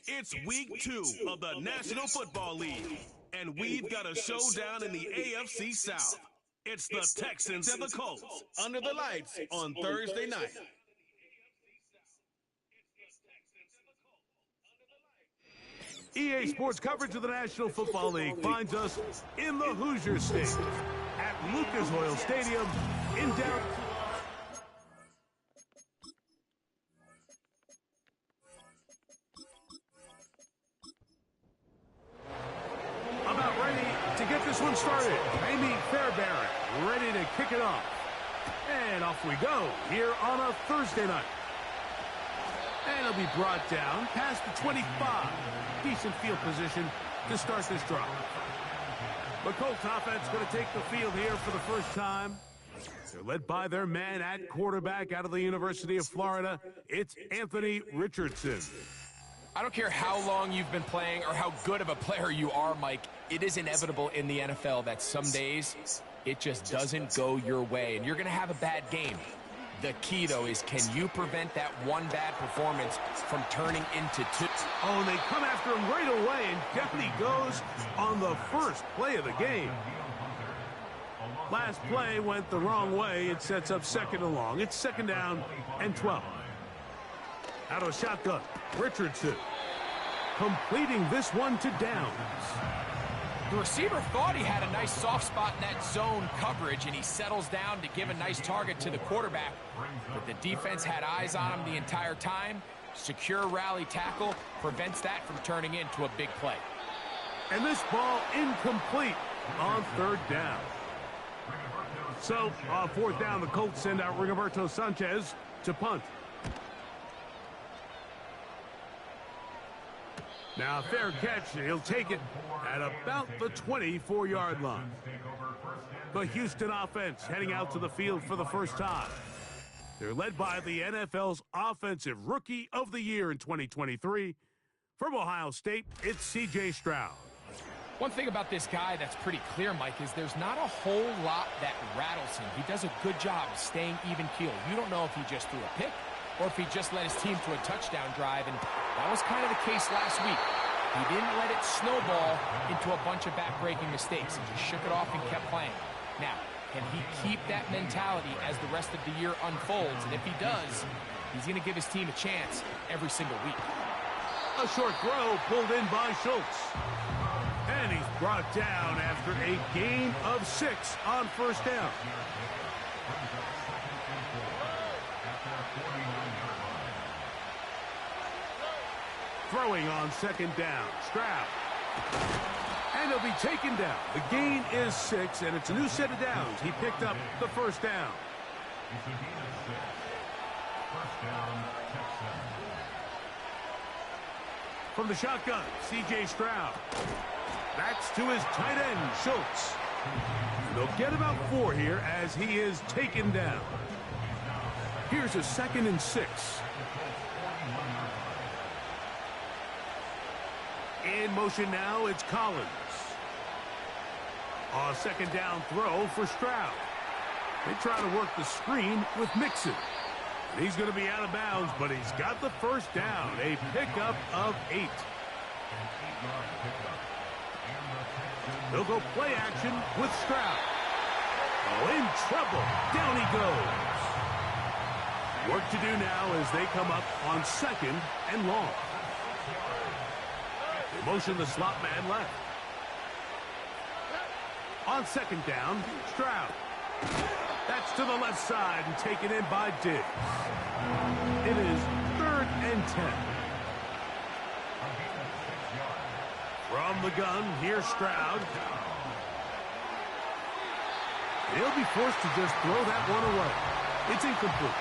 It's week 2 of the National Football League, and we've got a showdown in the AFC South. It's the Texans and the Colts under the lights on Thursday night. EA Sports coverage of the National Football League finds us in the Hoosier State at Lucas Oil Stadium in downtown. About ready to get this one started. Amy Fairbairn ready to kick it off. And off we go here on a Thursday night. And it'll be brought down past the 25. Decent field position to start this drive. The Colts offense going to take the field here for the first time. They're led by their man at quarterback out of the University of Florida. It's Anthony Richardson. I don't care how long you've been playing or how good of a player you are, Mike. It is inevitable in the NFL that some days it just doesn't go your way, and you're going to have a bad game. The key, though, is can you prevent that one bad performance from turning into two? Oh, and they come after him right away, and down he goes on the first play of the game. Last play went the wrong way. It sets up second and long. It's second down and 12. Out of a shotgun, Richardson completing this one to Downs. The receiver thought he had a nice soft spot in that zone coverage, and he settles down to give a nice target to the quarterback. But the defense had eyes on him the entire time. Secure rally tackle prevents that from turning into a big play. And this ball incomplete on third down. So, on fourth down, the Colts send out Rigoberto Sanchez to punt. Now, fair catch. He'll take it at about the 24-yard line. The Houston offense heading out to the field for the first time. They're led by the NFL's Offensive Rookie of the Year in 2023. From Ohio State, it's C.J. Stroud. One thing about this guy that's pretty clear, Mike, is there's not a whole lot that rattles him. He does a good job staying even-keeled. You don't know if he just threw a pick or if he just led his team to a touchdown drive, and that was kind of the case last week. He didn't let it snowball into a bunch of back-breaking mistakes. He just shook it off and kept playing. Now, can he keep that mentality as the rest of the year unfolds? And if he does, he's going to give his team a chance every single week. A short throw pulled in by Schultz. And he's brought down after a gain of 6 on first down. Throwing on second down, Stroud. And he'll be taken down. The gain is 6, and it's a new set of downs. He picked up the first down. From the shotgun, C.J. Stroud. That's to his tight end, Schultz. And they'll get about 4 here as he is taken down. Here's a 2nd and 6. In motion now, it's Collins. A second down throw for Stroud. They try to work the screen with Mixon. And he's going to be out of bounds, but he's got the first down. A pickup of 8. They'll go play action with Stroud. Oh, in trouble. Down he goes. Work to do now as they come up on second and long. They motion the slot man left. On second down, Stroud. That's to the left side and taken in by Diggs. It is 3rd and 10. From the gun, here's Stroud. He'll be forced to just throw that one away. It's incomplete.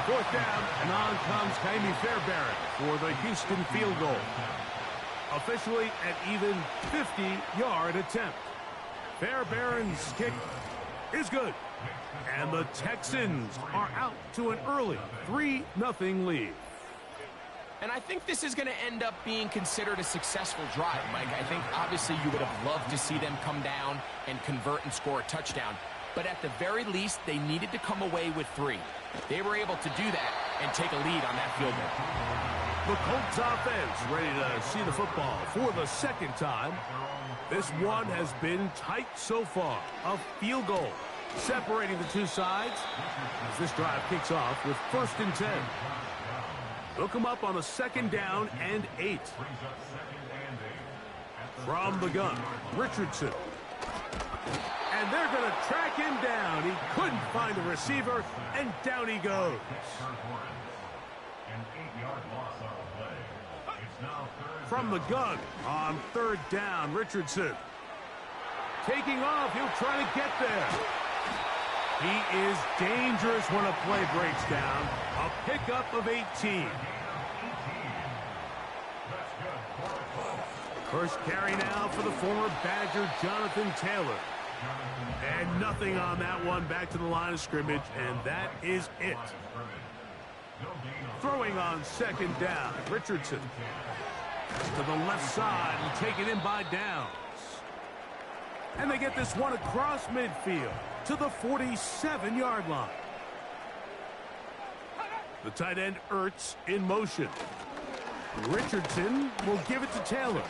4th down, and on comes Ka'imi Fairbairn for the Houston field goal. Officially an even 50-yard attempt. Fairbairn's kick is good. And the Texans are out to an early 3-0 lead. And I think this is going to end up being considered a successful drive, Mike. I think obviously you would have loved to see them come down and convert and score a touchdown. but at the very least, they needed to come away with 3. They were able to do that and take a lead on that field goal. The Colts offense ready to see the football for the second time. This one has been tight so far. A field goal separating the two sides as this drive kicks off with 1st and 10. They'll come up on a 2nd down and 8. From the gun, Richardson. And they're going to track him down. He couldn't find the receiver, and down he goes. From the gun on 3rd down, Richardson. Taking off, he'll try to get there. He is dangerous when a play breaks down. A pickup of 18. First carry now for the former Badger, Jonathan Taylor. And nothing on that one, back to the line of scrimmage, and that is it. Throwing on 2nd down, Richardson. To the left side and taken in by Downs. And they get this one across midfield to the 47-yard line. The tight end Ertz in motion. Richardson will give it to Taylor.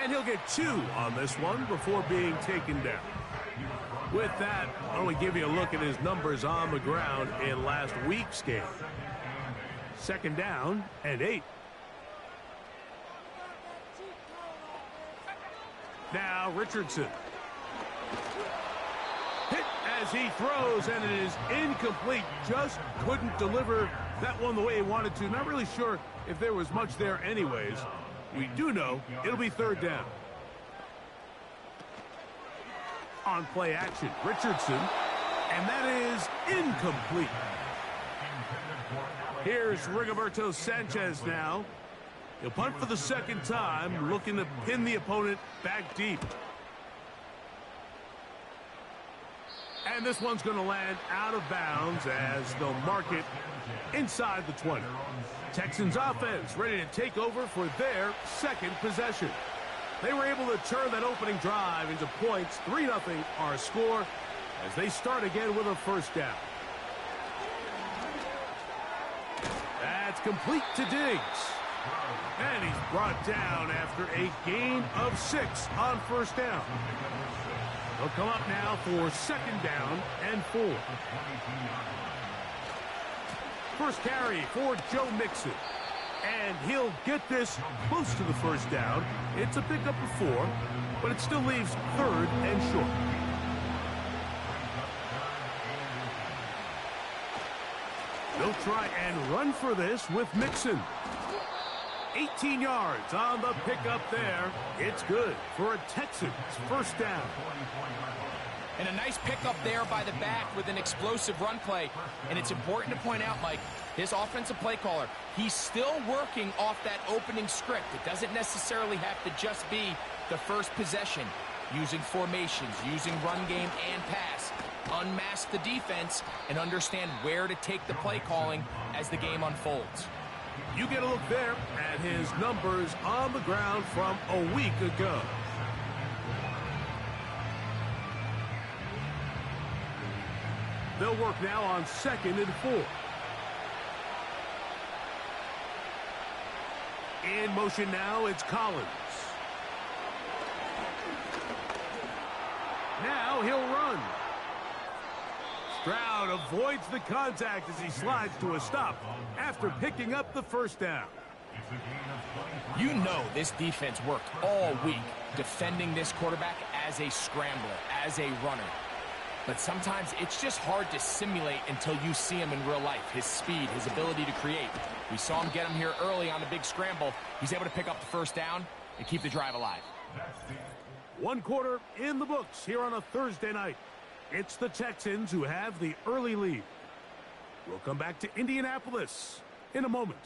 And he'll get 2 on this one before being taken down. With that, I'll only give you a look at his numbers on the ground in last week's game. 2nd down and 8. Now Richardson. Hit as he throws, and it is incomplete. Just couldn't deliver that one the way he wanted to. Not really sure if there was much there anyways. We do know it'll be 3rd down. On play action, Richardson, and that is incomplete. Here's Rigoberto Sanchez now. He'll punt for the 2nd time, looking to pin the opponent back deep. And this one's going to land out of bounds as they'll mark it inside the 20. Texans offense ready to take over for their 2nd possession. They were able to turn that opening drive into points. 3-0 our score as they start again with a 1st down. That's complete to Diggs. And he's brought down after a gain of 6 on 1st down. They'll come up now for 2nd down and 4. First carry for Joe Mixon. And he'll get this close to the 1st down. It's a pickup of 4, but it still leaves 3rd and short. They'll try and run for this with Mixon. 18 yards on the pickup there. It's good for a Texans 1st down. And a nice pickup there by the back with an explosive run play. And it's important to point out, Mike, this offensive play caller, he's still working off that opening script. It doesn't necessarily have to just be the first possession. Using formations, using run game and pass. Unmask the defense and understand where to take the play calling as the game unfolds. You get a look there at his numbers on the ground from a week ago. They'll work now on 2nd and 4. In motion now, it's Collins. Now he'll run. Stroud avoids the contact as he slides to a stop after picking up the 1st down. You know this defense worked all week defending this quarterback as a scrambler, as a runner. But sometimes it's just hard to simulate until you see him in real life. His speed, his ability to create. We saw him get him here early on a big scramble. He's able to pick up the 1st down and keep the drive alive. 1 quarter in the books here on a Thursday night. It's the Texans who have the early lead. We'll come back to Indianapolis in a moment.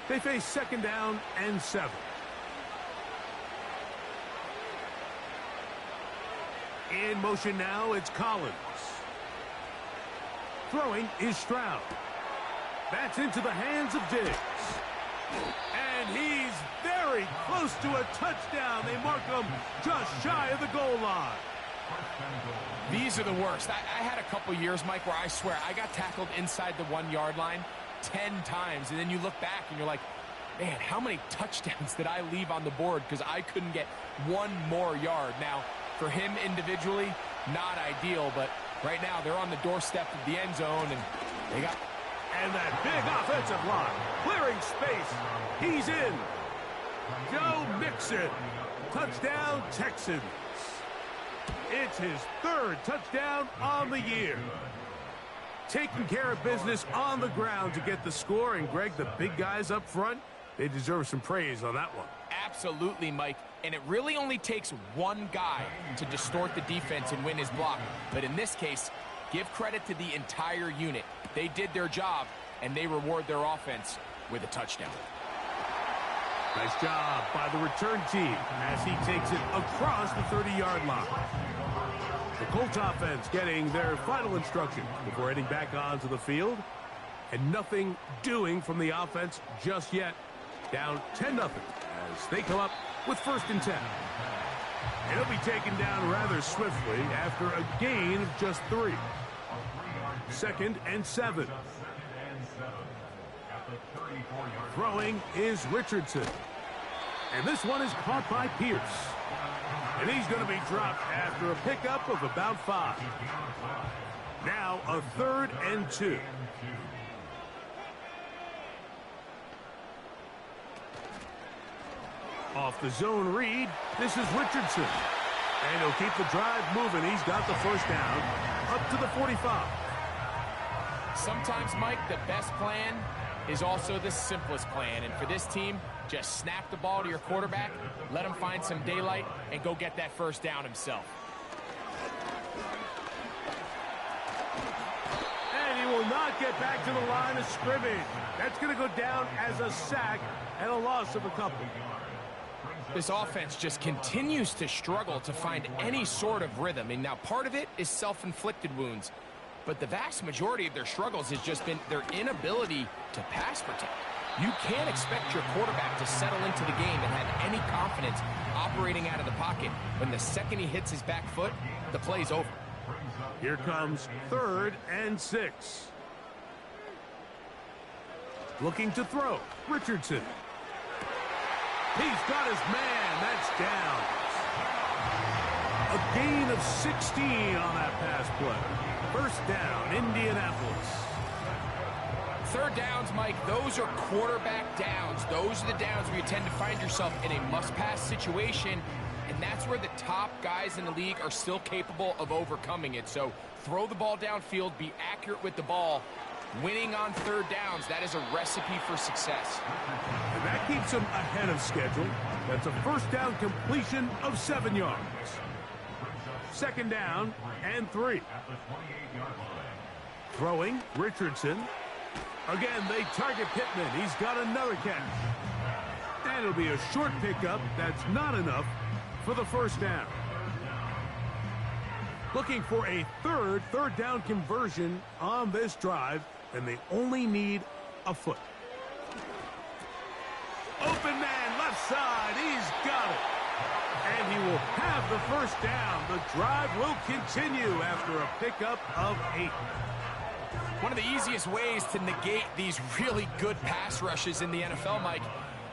They face 2nd down and 7. In motion now, it's Collins. Throwing is Stroud. That's into the hands of Diggs. And he's very close to a touchdown. They mark him just shy of the goal line. These are the worst. I had a couple years, Mike, where I swear I got tackled inside the 1 yard line 10 times. And then you look back and you're like, man, how many touchdowns did I leave on the board because I couldn't get one more yard? Now, for him individually, not ideal, but right now they're on the doorstep of the end zone, and they got... And that big offensive line, clearing space. He's in. Joe Mixon. Touchdown, Texans. It's his third touchdown on the year. Taking care of business on the ground to get the score. And, Greg, the big guys up front, they deserve some praise on that one. Absolutely, Mike. And it really only takes one guy to distort the defense and win his block. But in this case, give credit to the entire unit. They did their job, and they reward their offense with a touchdown. Nice job by the return team as he takes it across the 30-yard line. The Colts offense getting their final instruction before heading back onto the field. And nothing doing from the offense just yet. Down 10-0 as they come up with 1st and 10. And he'll be taken down rather swiftly after a gain of just 3. 2nd and 7. Throwing is Richardson. And this one is caught by Pierce. And he's going to be dropped after a pickup of about 5. Now a 3rd and 2. Off the zone read, this is Richardson. And he'll keep the drive moving. He's got the first down up to the 45. Sometimes, Mike, the best plan is also the simplest plan. And for this team, just snap the ball to your quarterback, let him find some daylight, and go get that first down himself. And he will not get back to the line of scrimmage. That's going to go down as a sack and a loss of a couple. This offense just continues to struggle to find any sort of rhythm. And now part of it is self-inflicted wounds. But the vast majority of their struggles has just been their inability to pass protect. You can't expect your quarterback to settle into the game and have any confidence operating out of the pocket. When the second he hits his back foot, the play's over. Here comes 3rd and 6. Looking to throw, Richardson. He's got his man. That's down. A gain of 16 on that pass play. 1st down, Indianapolis. 3rd downs, Mike, those are quarterback downs. Those are the downs where you tend to find yourself in a must-pass situation, and that's where the top guys in the league are still capable of overcoming it. So throw the ball downfield, be accurate with the ball. Winning on 3rd downs, that is a recipe for success. And that keeps him ahead of schedule. That's a 1st down completion of 7 yards. 2nd down and 3. Throwing, Richardson. Again, they target Pittman. He's got another catch. And it'll be a short pickup. That's not enough for the 1st down. Looking for a third down conversion on this drive, and they only need a foot. Open man, left side. He's got it. And he will have the 1st down. The drive will continue after a pickup of 8. One of the easiest ways to negate these really good pass rushes in the NFL, Mike,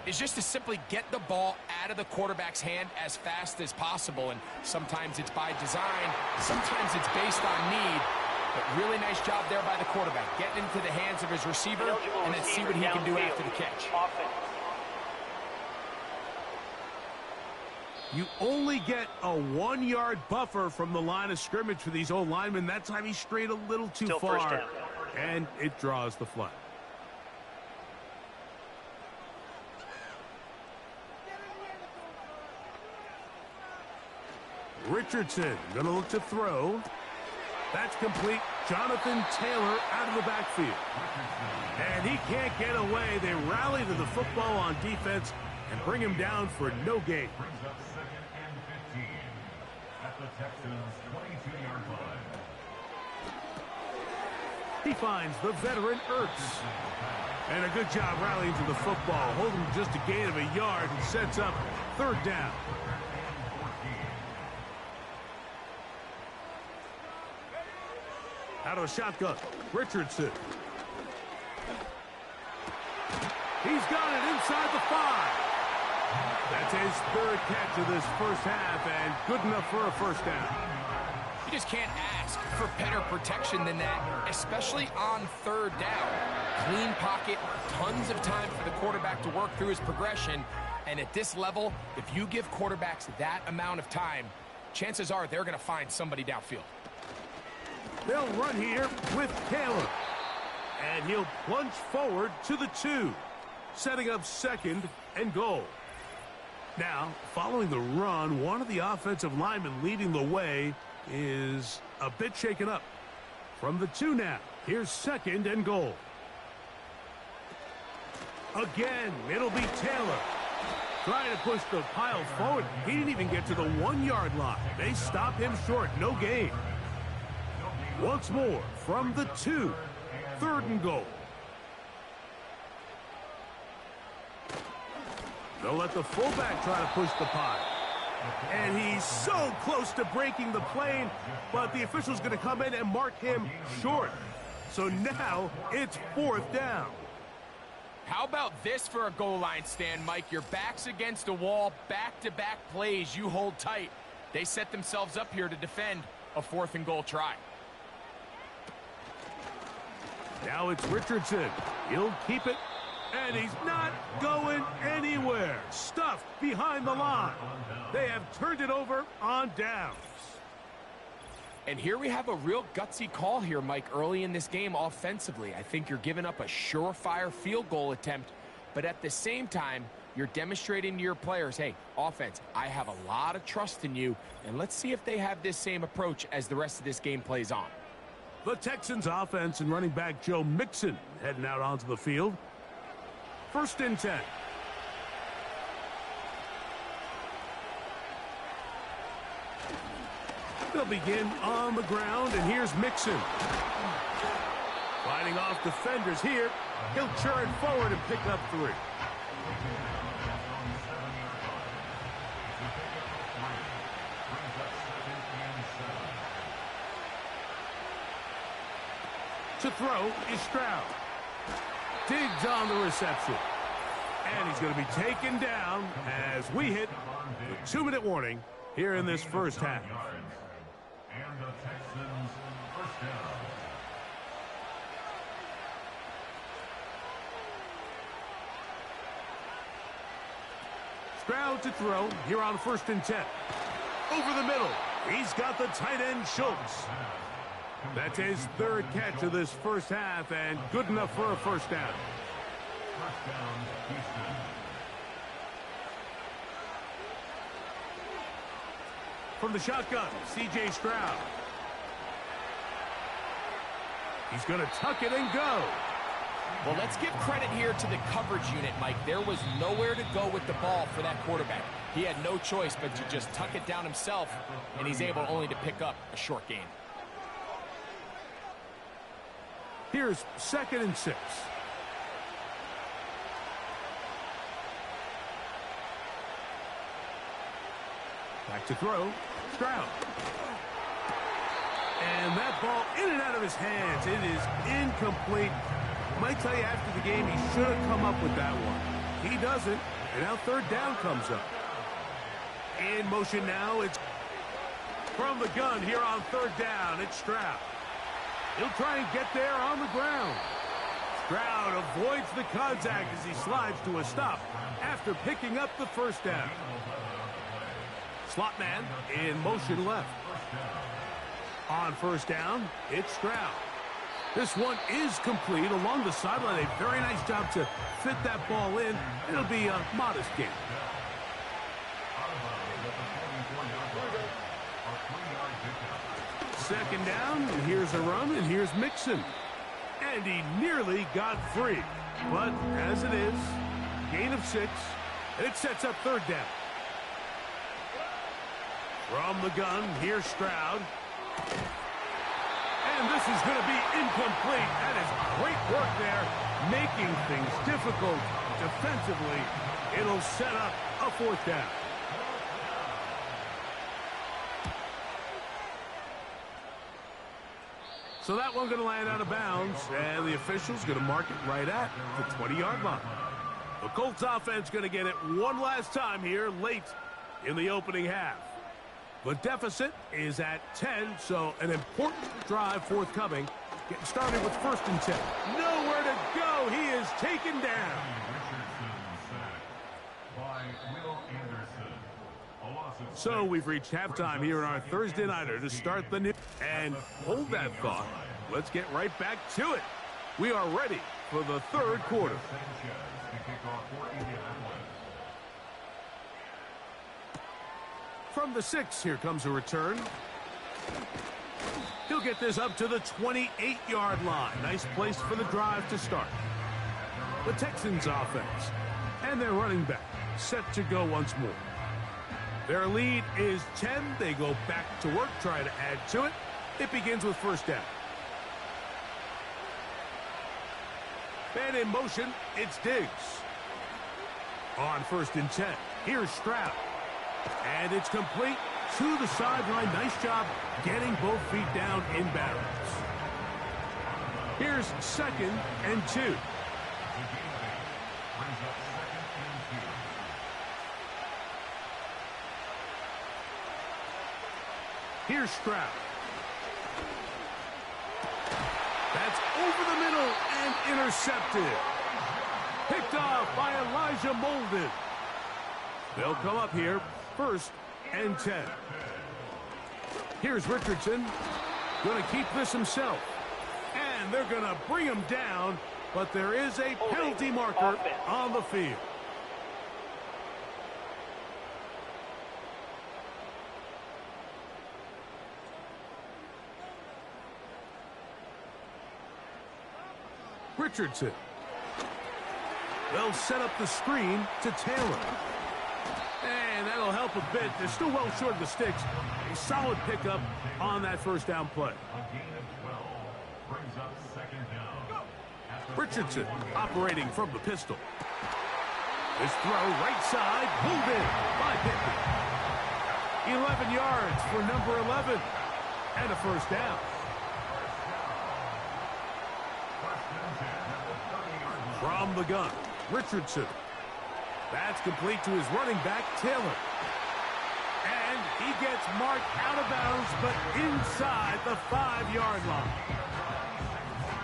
is just to simply get the ball out of the quarterback's hand as fast as possible. And sometimes it's by design, sometimes it's based on need. But really nice job there by the quarterback, getting into the hands of his receiver, and then see what he can do after the catch. You only get a 1-yard buffer from the line of scrimmage for these old linemen. That time he strayed a little too far, and it draws the flag. Richardson going to look to throw. That's complete. Jonathan Taylor out of the backfield. And he can't get away. They rally to the football on defense and bring him down for no gain. He finds the veteran Ertz. And a good job rallying to the football, holding just a gain of a yard and sets up third down. Out of a shotgun, Richardson. He's got it inside the 5. That's his third catch of this first half, and good enough for a first down. You just can't ask for better protection than that, especially on third down. Clean pocket, tons of time for the quarterback to work through his progression, and at this level, if you give quarterbacks that amount of time, chances are they're going to find somebody downfield. They'll run here with Taylor, and he'll plunge forward to the 2, setting up second and goal. Now, following the run, one of the offensive linemen leading the way is a bit shaken up. From the 2 now, here's second and goal. Again, it'll be Taylor. Trying to push the pile forward. He didn't even get to the 1-yard line. They stop him short. No gain. Once more, from the 2, third and goal. They'll let the fullback try to push the pile. And he's so close to breaking the plane, but the official's going to come in and mark him short. So now it's fourth down. How about this for a goal line stand, Mike? Your back's against a wall, back-to-back plays, you hold tight. They set themselves up here to defend a 4th and goal try. Now it's Richardson. He'll keep it. And he's not going anywhere. Stuffed behind the line. They have turned it over on downs. And here we have a real gutsy call here, Mike, early in this game offensively. I think you're giving up a surefire field goal attempt, but at the same time, you're demonstrating to your players, hey, offense, I have a lot of trust in you, and let's see if they have this same approach as the rest of this game plays on. The Texans offense and running back Joe Mixon heading out onto the field. 1st and 10. They'll begin on the ground, and here's Mixon. Fighting off defenders here. He'll churn forward and pick up 3. To throw is Stroud. Diggs on the reception. And he's going to be taken down as we hit the 2-minute warning here in this first half. And the Texans first down. Stroud to throw here on 1st and 10. Over the middle. He's got the tight end Schultz. That's his 3rd catch of this first half, and good enough for a first down. First down, Houston. From the shotgun, C.J. Stroud. He's going to tuck it and go. Well, let's give credit here to the coverage unit, Mike. There was nowhere to go with the ball for that quarterback. He had no choice but to just tuck it down himself, and he's able only to pick up a short gain. Here's 2nd and 6. Back to throw. Stroud. And that ball in and out of his hands. It is incomplete. I might tell you after the game he should have come up with that one. He doesn't, and now 3rd down comes up. In motion now, it's from the gun here on 3rd down. It's Stroud. He'll try and get there on the ground. Stroud avoids the contact as he slides to a stop after picking up the first down. Slot man in motion left. On 1st down, it's Stroud. This one is complete along the sideline. A very nice job to fit that ball in. It'll be a modest gain. 2nd down, and here's a run, and here's Mixon. And he nearly got free. But as it is, gain of 6, and it sets up 3rd down. From the gun, here's Stroud. And this is going to be incomplete. That is great work there making things difficult defensively. It'll set up a 4th down. So that one going to land out of bounds, and the official's going to mark it right at the 20-yard line. The Colts offense going to get it one last time here late in the opening half. The deficit is at 10, so an important drive forthcoming. Getting started with 1st and 10. Nowhere to go. He is taken down. So we've reached halftime here in our Thursday Nighter to start the new. And hold that thought. Let's get right back to it. We are ready for the 3rd quarter. From the 6, here comes a return. He'll get this up to the 28-yard line. Nice place for the drive to start. The Texans offense and their running back set to go once more. Their lead is 10. They go back to work, try to add to it. It begins with 1st down. Man in motion, it's Diggs. On 1st and 10, here's Stroud. And it's complete to the sideline. Nice job getting both feet down in bounds. Here's 2nd and 2. Here's Stroud. That's over the middle and intercepted. Picked off by Elijah Molden. They'll come up here, 1st and 10. Here's Richardson. Going to keep this himself. And they're going to bring him down, but there is a penalty marker on the field. Richardson. They'll set up the screen to Taylor. And that'll help a bit. They're still well short of the sticks. A solid pickup on that 1st down play. Richardson operating from the pistol. His throw right side, pulled in by Pittman. 11 yards for number 11. And a 1st down. From the gun, Richardson. That's complete to his running back, Taylor. And he gets marked out of bounds, but inside the 5-yard line.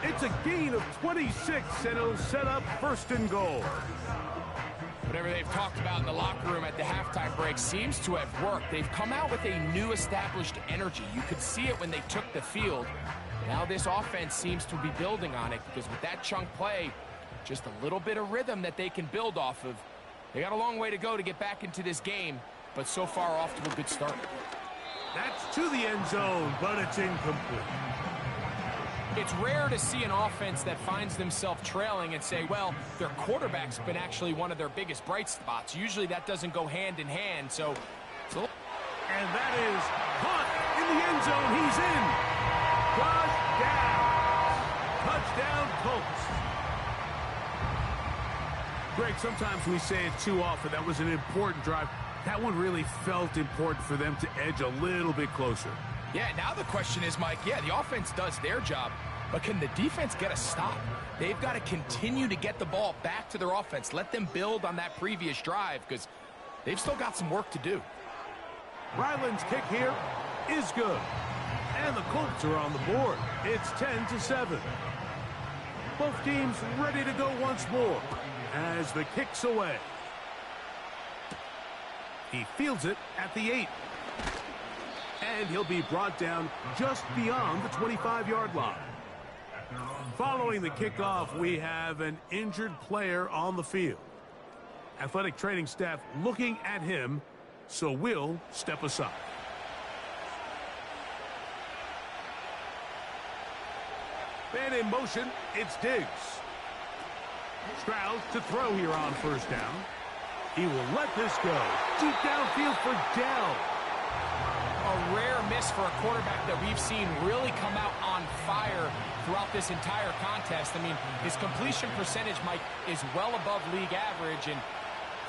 It's a gain of 26, and it'll set up 1st and goal. Whatever they've talked about in the locker room at the halftime break seems to have worked. They've come out with a new established energy. You could see it when they took the field. Now this offense seems to be building on it, because with that chunk play, just a little bit of rhythm that they can build off of. They got a long way to go to get back into this game, but so far off to a good start. That's to the end zone, but it's incomplete. It's rare to see an offense that finds themselves trailing and say, well, their quarterback's been actually one of their biggest bright spots. Usually that doesn't go hand in hand, so... And that is caught in the end zone. He's in. Touchdown, Colts. Greg, sometimes we say it too often. That was an important drive. That one really felt important for them to edge a little bit closer. Yeah, now the question is, Mike, yeah, the offense does their job, but can the defense get a stop? They've got to continue to get the ball back to their offense. Let them build on that previous drive, because they've still got some work to do. Ryland's kick here is good. And the Colts are on the board. It's 10-7. Both teams ready to go once more as the kick's away. He fields it at the 8. And he'll be brought down just beyond the 25-yard line. Following the kickoff, we have an injured player on the field. Athletic training staff looking at him, so we'll step aside. Man in motion, it's Diggs. Stroud to throw here on 1st down. He will let this go. Deep downfield for Dell. a rare miss for a quarterback that we've seen really come out on fire throughout this entire contest. I mean, his completion percentage, Mike, is well above league average, and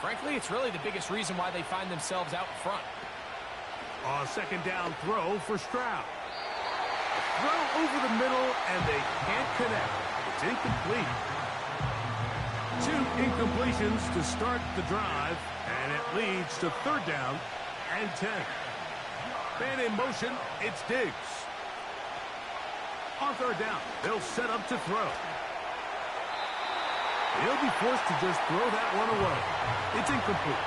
frankly, it's really the biggest reason why they find themselves out front. A second down throw for Stroud. Throw over the middle, and they can't connect. It's incomplete. 2 incompletions to start the drive, and it leads to third down and 10. Man in motion, it's Diggs. On third down, they'll set up to throw. He'll be forced to just throw that one away. It's incomplete.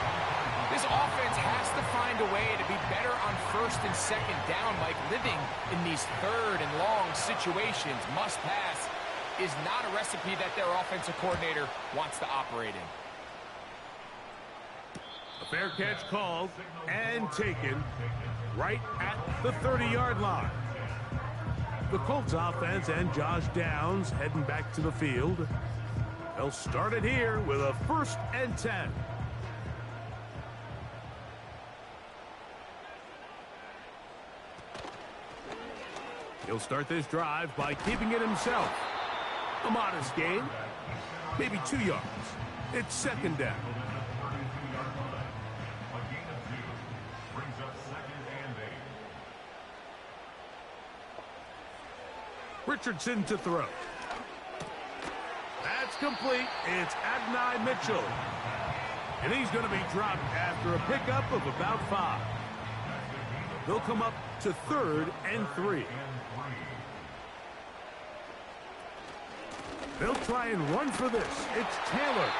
This offense has to find a way to be better on first and second down, Mike. Living in these third and long situations, must pass, is not a recipe that their offensive coordinator wants to operate in. A fair catch called and taken right at the 30-yard line. The Colts offense and Josh Downs heading back to the field. They'll start it here with a 1st and 10. He'll start this drive by keeping it himself. A modest gain, maybe 2 yards. It's second down. Richardson to throw. That's complete. It's Adonai Mitchell. And he's going to be dropped after a pickup of about 5. They'll come up to 3rd and 3. They'll try and run for this. It's Taylor.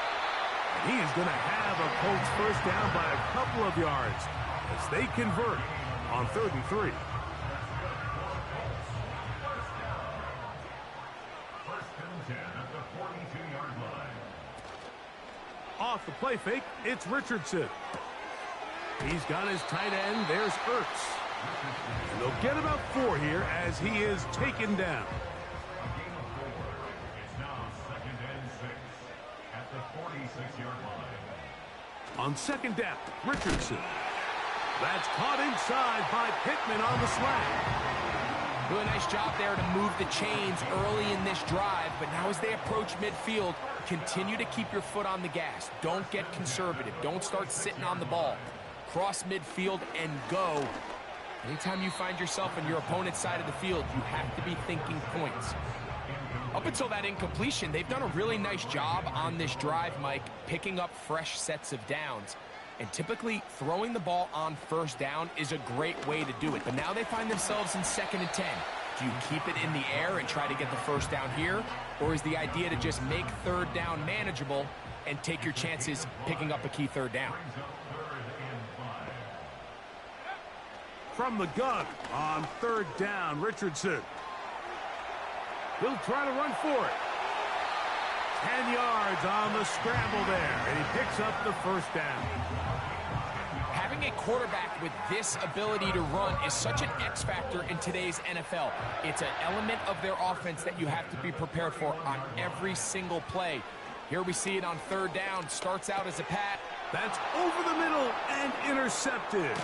And he is going to have a Colts first down by a couple of yards as they convert on 3rd and 3. Off the play fake, it's Richardson. He's got his tight end. There's Ertz. And they'll get about 4 here as he is taken down. It's now 2nd and 6 at the 46-yard line. On second down, Richardson. That's caught inside by Pittman on the slant. Doing a nice job there to move the chains early in this drive, but now as they approach midfield, continue to keep your foot on the gas. Don't get conservative. Don't start sitting on the ball. Cross midfield and go. Anytime you find yourself on your opponent's side of the field, you have to be thinking points. Up until that incompletion, they've done a really nice job on this drive, Mike, picking up fresh sets of downs. And typically, throwing the ball on first down is a great way to do it. But now they find themselves in 2nd and 10. Do you keep it in the air and try to get the first down here? Or is the idea to just make third down manageable and take your chances picking up a key third down? From the gun on 3rd down, Richardson. He'll try to run for it. 10 yards on the scramble there, and he picks up the first down. Having a quarterback with this ability to run is such an X factor in today's NFL. It's an element of their offense that you have to be prepared for on every single play. Here we see it on 3rd down. Starts out as a pat. That's over the middle and intercepted.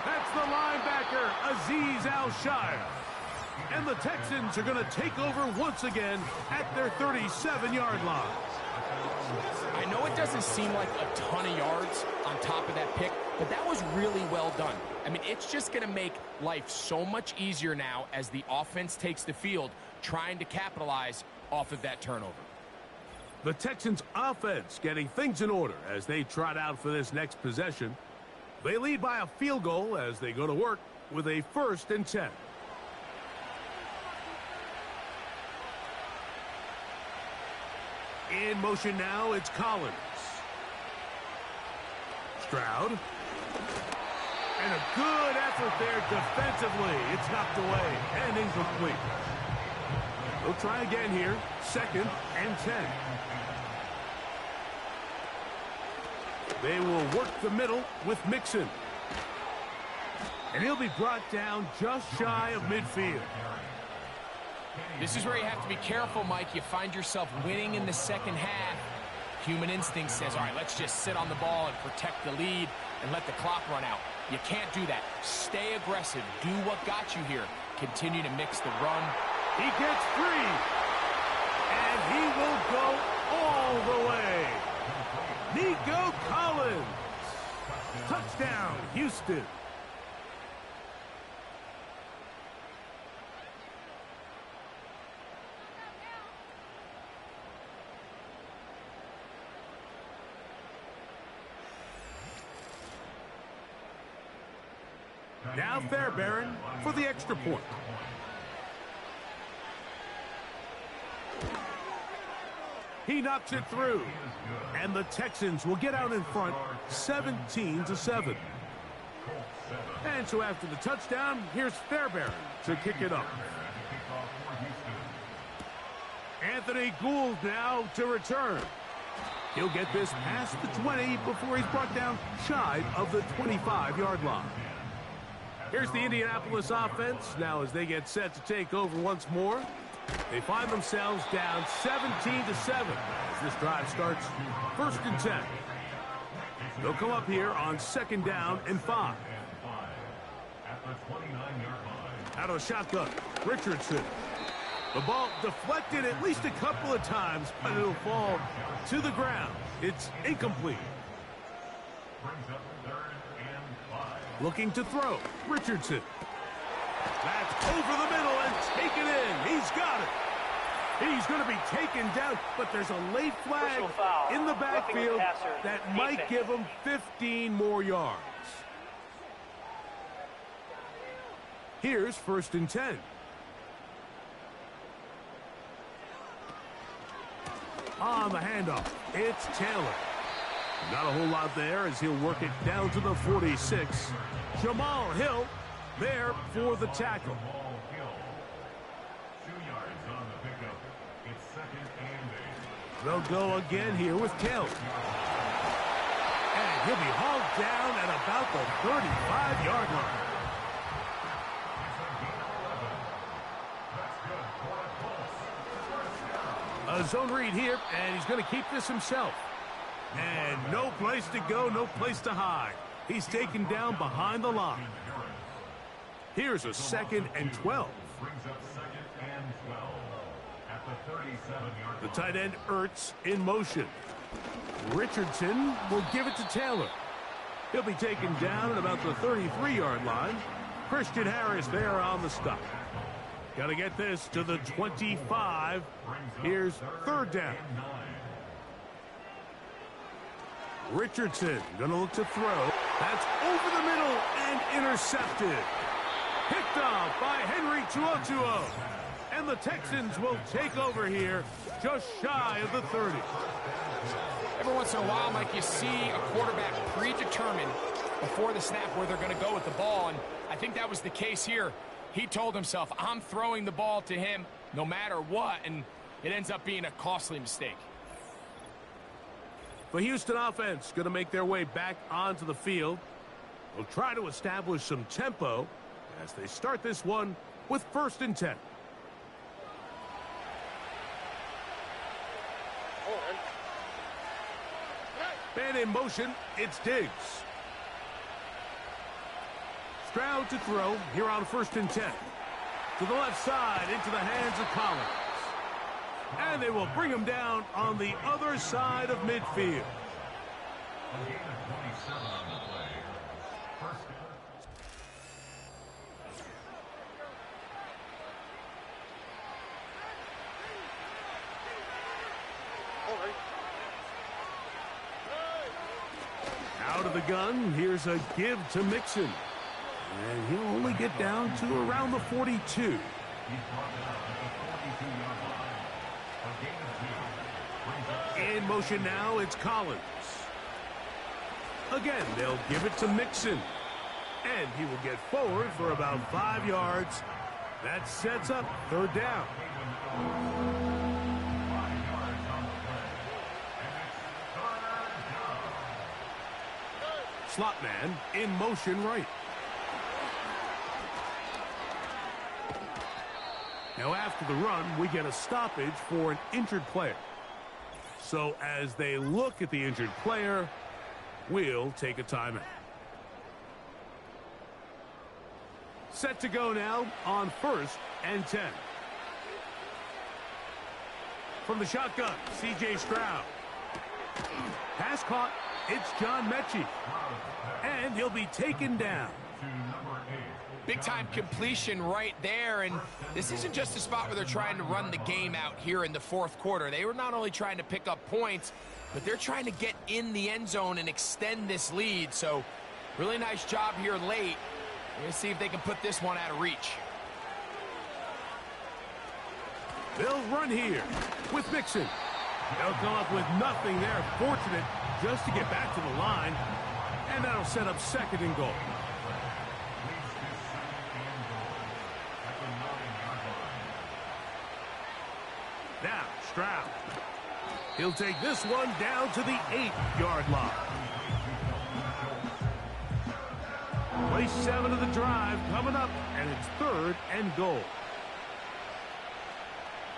That's the linebacker, Azeez Al-Shire. And the Texans are going to take over once again at their 37-yard line. I know it doesn't seem like a ton of yards on top of that pick, but that was really well done. I mean, it's just going to make life so much easier now as the offense takes the field, trying to capitalize off of that turnover. The Texans' offense getting things in order as they trot out for this next possession. They lead by a field goal as they go to work with a 1st and 10. In motion now, it's Collins. Stroud. And a good effort there defensively. It's knocked away and incomplete. They'll try again here. 2nd and 10. They will work the middle with Mixon. And he'll be brought down just shy of midfield. This is where you have to be careful, Mike. You find yourself winning in the second half. Human instinct says, all right, let's just sit on the ball and protect the lead and let the clock run out. You can't do that. Stay aggressive. Do what got you here. Continue to mix the run. He gets free. And he will go all the way. Nico Collins. Touchdown, Houston. Now Fairbairn for the extra point. He knocks it through. And the Texans will get out in front 17-7. And so after the touchdown, here's Fairbairn to kick it up. Anthony Gould now to return. He'll get this past the 20 before he's brought down shy of the 25-yard line. Here's the Indianapolis offense now as they get set to take over once more. They find themselves down 17-7 as this drive starts 1st and 10. They'll come up here on 2nd down and 5. Out of the shotgun, Richardson. The ball deflected at least a couple of times, but it'll fall to the ground. It's incomplete. Looking to throw, Richardson. That's over the middle and taken in. He's got it. He's going to be taken down, but there's a late flag in the backfield that might give him 15 more yards. Here's 1st and 10. On the handoff, it's Taylor. Not a whole lot there as he'll work it down to the 46. Jamal Hill there for the tackle. 2 yards on the pickup. It's 2nd and 8. They'll go again here with Taylor. And he'll be hauled down at about the 35-yard line. A zone read here, and he's going to keep this himself. And no place to go, no place to hide. He's taken down behind the line. Here's a 2nd and 12. Brings up 2nd and 12 at the 37-yard line. The tight end Ertz in motion. Richardson will give it to Taylor. He'll be taken down at about the 33-yard line. Christian Harris there on the stop. Got to get this to the 25. Here's 3rd down. Richardson going to look to throw. That's over the middle and intercepted. Picked off by Henry TuoTuo. And the Texans will take over here just shy of the 30. Every once in a while, Mike, you see a quarterback predetermined before the snap where they're going to go with the ball, and I think that was the case here. He told himself, I'm throwing the ball to him no matter what, and it ends up being a costly mistake. The Houston offense going to make their way back onto the field. They'll try to establish some tempo as they start this one with 1st and 10. And in motion, it's Diggs. Stroud to throw here on 1st and 10. To the left side into the hands of Collins. And they will bring him down on the other side of midfield. A gain of 27 on the play. 1st down. Out of the gun, here's a give to Mixon. And he'll only get down to around the 42. He's brought down at the 42-yard line. A gain of 2. Brings up In motion now, it's Collins. Again, they'll give it to Mixon. And he will get forward for about 5 yards. That sets up 3rd down. 5 yards on the play. And it's 3rd down. Slot man in motion right. Now after the run, we get a stoppage for an injured player. So as they look at the injured player, we'll take a timeout. Set to go now on 1st and 10. From the shotgun, C.J. Stroud. Pass caught. It's John Mechie. And he'll be taken down. Big-time completion right there, and this isn't just a spot where they're trying to run the game out here in the 4th quarter. They were not only trying to pick up points, but they're trying to get in the end zone and extend this lead. So really nice job here late. We're going to see if they can put this one out of reach. They'll run here with Mixon. They'll come up with nothing there. Fortunate just to get back to the line. And that'll set up 2nd and goal. Now, Stroud. He'll take this one down to the 8-yard line. Play 7 of the drive coming up, and it's 3rd and goal.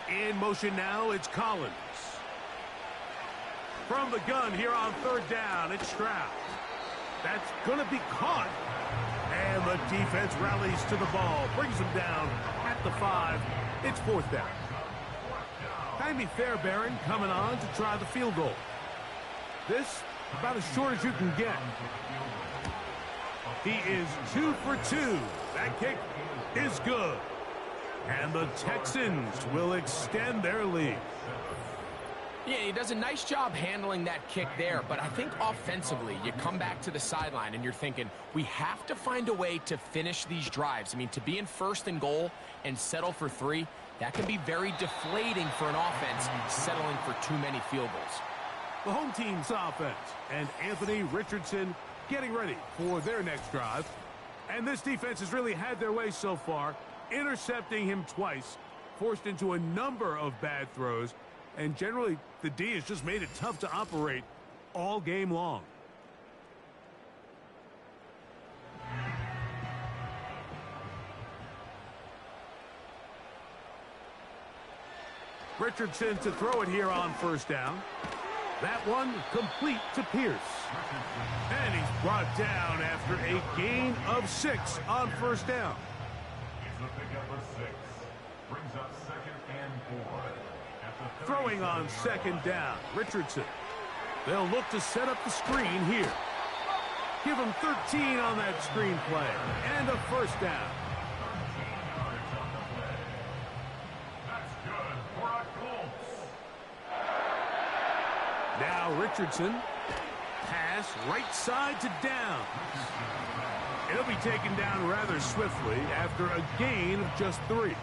In motion now, it's Collins. From the gun here on 3rd down, it's Stroud. That's going to be caught. And the defense rallies to the ball, brings him down at the 5. It's 4th down. Jaime Fairbairn coming on to try the field goal. This about as short as you can get. He is 2 for 2. That kick is good. And the Texans will extend their lead. Yeah, he does a nice job handling that kick there, but I think offensively, you come back to the sideline and you're thinking, we have to find a way to finish these drives. I mean, to be in 1st and goal and settle for 3, that can be very deflating for an offense settling for too many field goals. The home team's offense and Anthony Richardson getting ready for their next drive. And this defense has really had their way so far, intercepting him twice, forced into a number of bad throws, and generally the D has just made it tough to operate all game long. Richardson to throw it here on 1st down. That one complete to Pierce. And he's brought down after a gain of 6 on 1st down. It's a pickup of 6. Brings up 2nd and 4. Throwing on 2nd down, Richardson. They'll look to set up the screen here. Give him 13 on that screen play. And a 1st down. Now Richardson. Pass right side to Downs. It'll be taken down rather swiftly after a gain of just 3.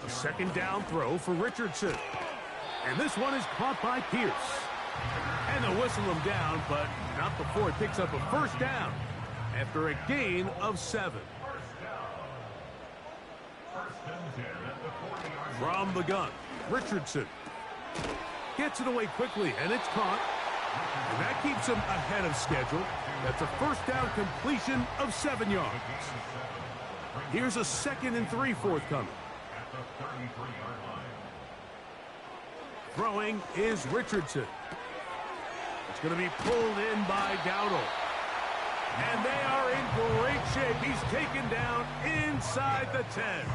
A 2nd down throw for Richardson. And this one is caught by Pierce. And they'll whistle him down, but not before it picks up a 1st down after a gain of 7. From the gun, Richardson gets it away quickly, and it's caught. And that keeps him ahead of schedule. That's a 1st down completion of 7 yards. Here's a 2nd and 3 forthcoming. Throwing is Richardson. It's going to be pulled in by Dowdle. And they are in great shape. He's taken down inside the 10.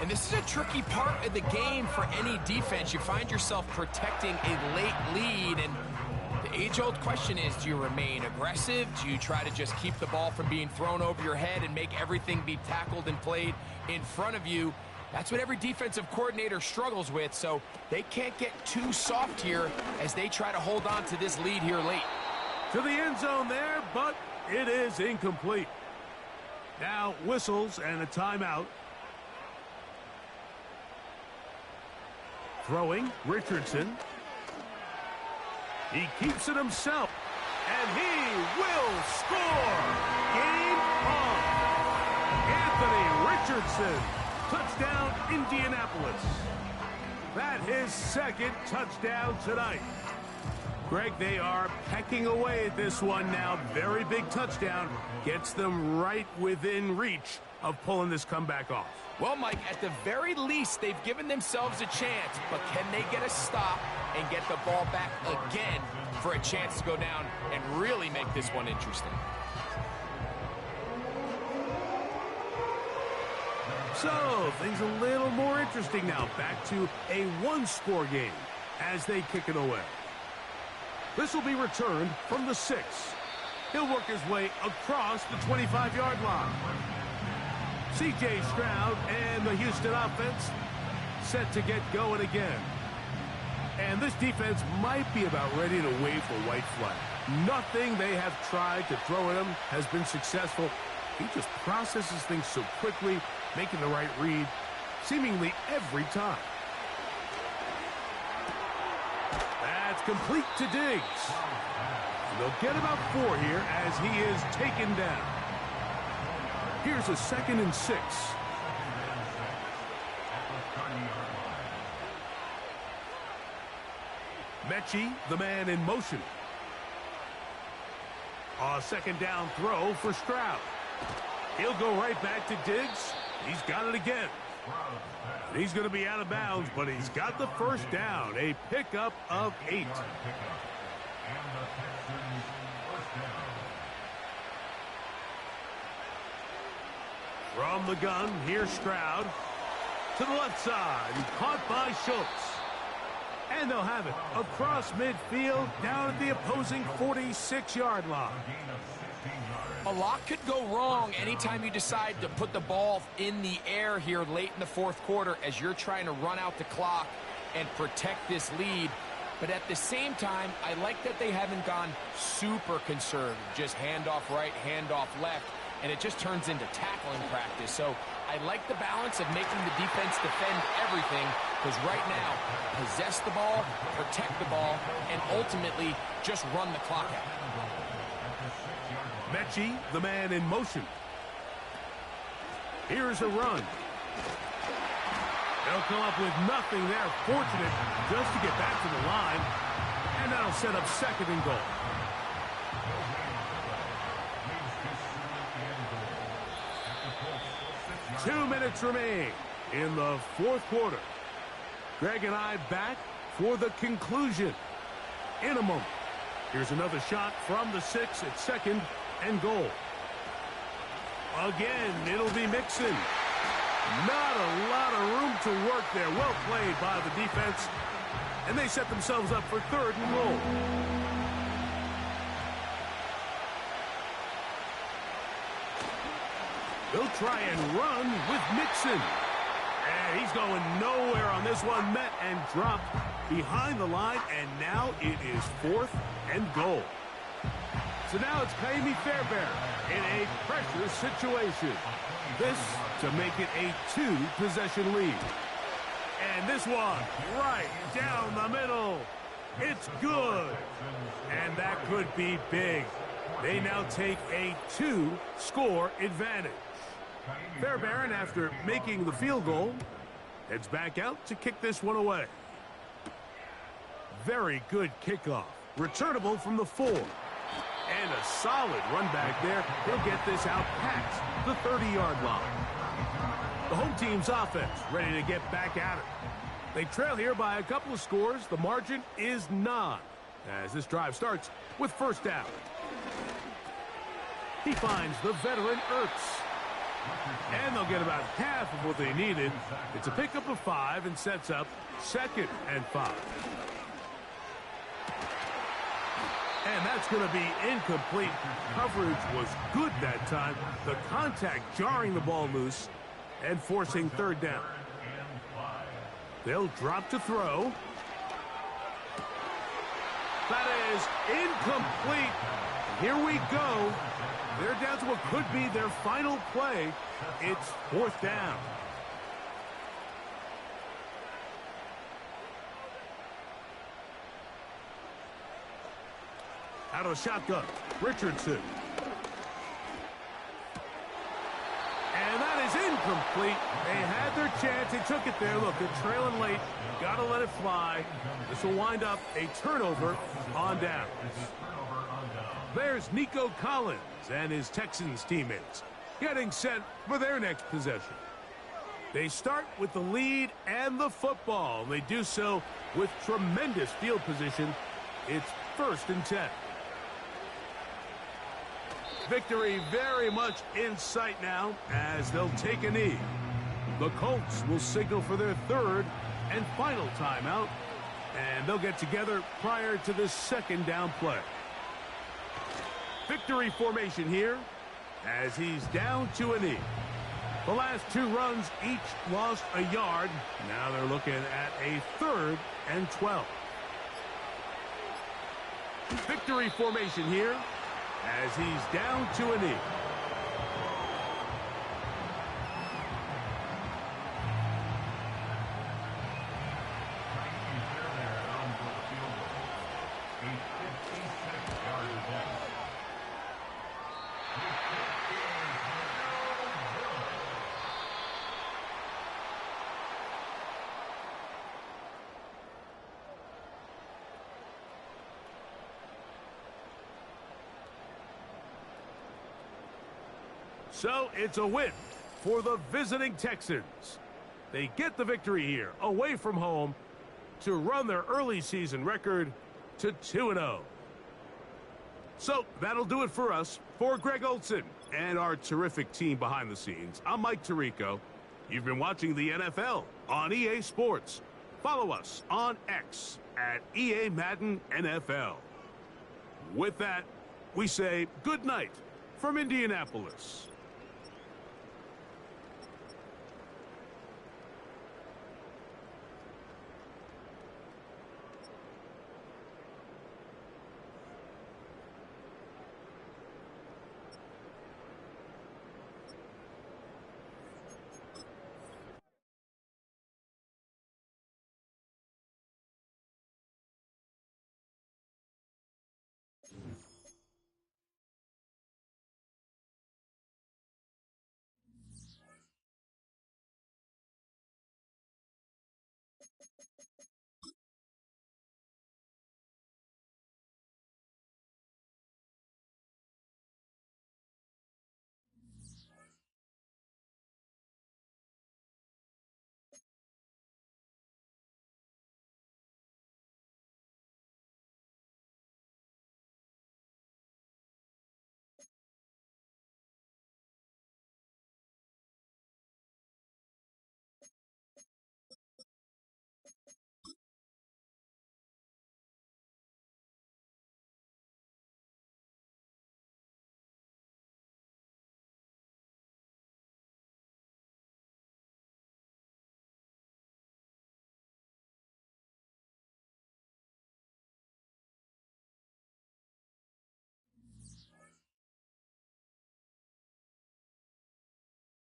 And this is a tricky part of the game for any defense. You find yourself protecting a late lead, and the age-old question is, do you remain aggressive? Do you try to just keep the ball from being thrown over your head and make everything be tackled and played in front of you? That's what every defensive coordinator struggles with, so they can't get too soft here as they try to hold on to this lead here late. To the end zone there, but it is incomplete. Now whistles and a timeout. Throwing, Richardson. He keeps it himself, and he will score! Game on! Anthony Richardson, touchdown Indianapolis. That his 2nd touchdown tonight. Greg, they are pecking away at this one now. Very big touchdown. Gets them right within reach of pulling this comeback off. Well, Mike, at the very least, they've given themselves a chance, but can they get a stop and get the ball back again for a chance to go down and really make this one interesting? So, things a little more interesting now. Back to a one-score game as they kick it away. This will be returned from the 6. He'll work his way across the 25-yard line. C.J. Stroud and the Houston offense set to get going again. And this defense might be about ready to wave the white flag. Nothing they have tried to throw at him has been successful. He just processes things so quickly, making the right read seemingly every time. That's complete to Diggs. And they'll get about 4 here as he is taken down. Here's a 2nd and 6. Mechie, the man in motion. A 2nd down throw for Stroud. He'll go right back to Diggs. He's got it again. And he's going to be out of bounds, but he's got the first down. A pickup of 8. From the gun, here's Stroud. To the left side, caught by Schultz. And they'll have it across midfield, down at the opposing 46-yard line. A lot could go wrong anytime you decide to put the ball in the air here late in the 4th quarter as you're trying to run out the clock and protect this lead. But at the same time, I like that they haven't gone super conservative, just handoff right, handoff left, and it just turns into tackling practice. So I like the balance of making the defense defend everything, because right now, possess the ball, protect the ball, and ultimately just run the clock out. Mechie, the man in motion. Here's a run. They'll come up with nothing there. Fortunate just to get back to the line. And that'll set up 2nd and goal. Two minutes remain in the 4th quarter. Greg and I back for the conclusion in a moment. Here's another shot from the 6 at 2nd and goal. Again, it'll be Mixon. Not a lot of room to work there. Well played by the defense. And they set themselves up for 3rd and goal. They'll try and run with Mixon. And he's going nowhere on this one. Met and dropped behind the line. And now it is 4th and goal. So now it's Ka'imi Fairbairn in a pressure situation. This to make it a 2-possession lead. And this one right down the middle. It's good. And that could be big. They now take a 2-score advantage. Fairbairn, after making the field goal, heads back out to kick this one away. Very good kickoff. Returnable from the 4. And a solid run back there. He'll get this out past the 30-yard line. The home team's offense ready to get back at it. They trail here by a couple of scores. The margin is 9 as this drive starts with 1st down. He finds the veteran Ertz. And they'll get about half of what they needed. It's a pickup of 5 and sets up 2nd and 5. And that's going to be incomplete. Coverage was good that time. The contact jarring the ball loose and forcing 3rd down. They'll drop to throw. That is incomplete. Here we go. They're down to what could be their final play. It's 4th down. Out of the shotgun, Richardson. And that is incomplete. They had their chance. They took it there. Look, they're trailing late. Got to let it fly. This will wind up a turnover on downs. There's Nico Collins and his Texans teammates. getting set for their next possession. They start with the lead and the football. They do so with tremendous field position. It's 1st and 10. Victory very much in sight now as they'll take a knee. The Colts will signal for their 3rd and final timeout, and they'll get together prior to the 2nd down play. Victory formation here as he's down to a knee. The last 2 runs each lost a yard. Now they're looking at a 3rd and 12. Victory formation here as he's down to a knee. So it's a win for the visiting Texans. They get the victory here away from home to run their early season record to 2-0. So that'll do it for us. For Greg Olson and our terrific team behind the scenes, I'm Mike Tirico. You've been watching the NFL on EA Sports. Follow us on X at EA Madden NFL. With that, we say good night from Indianapolis.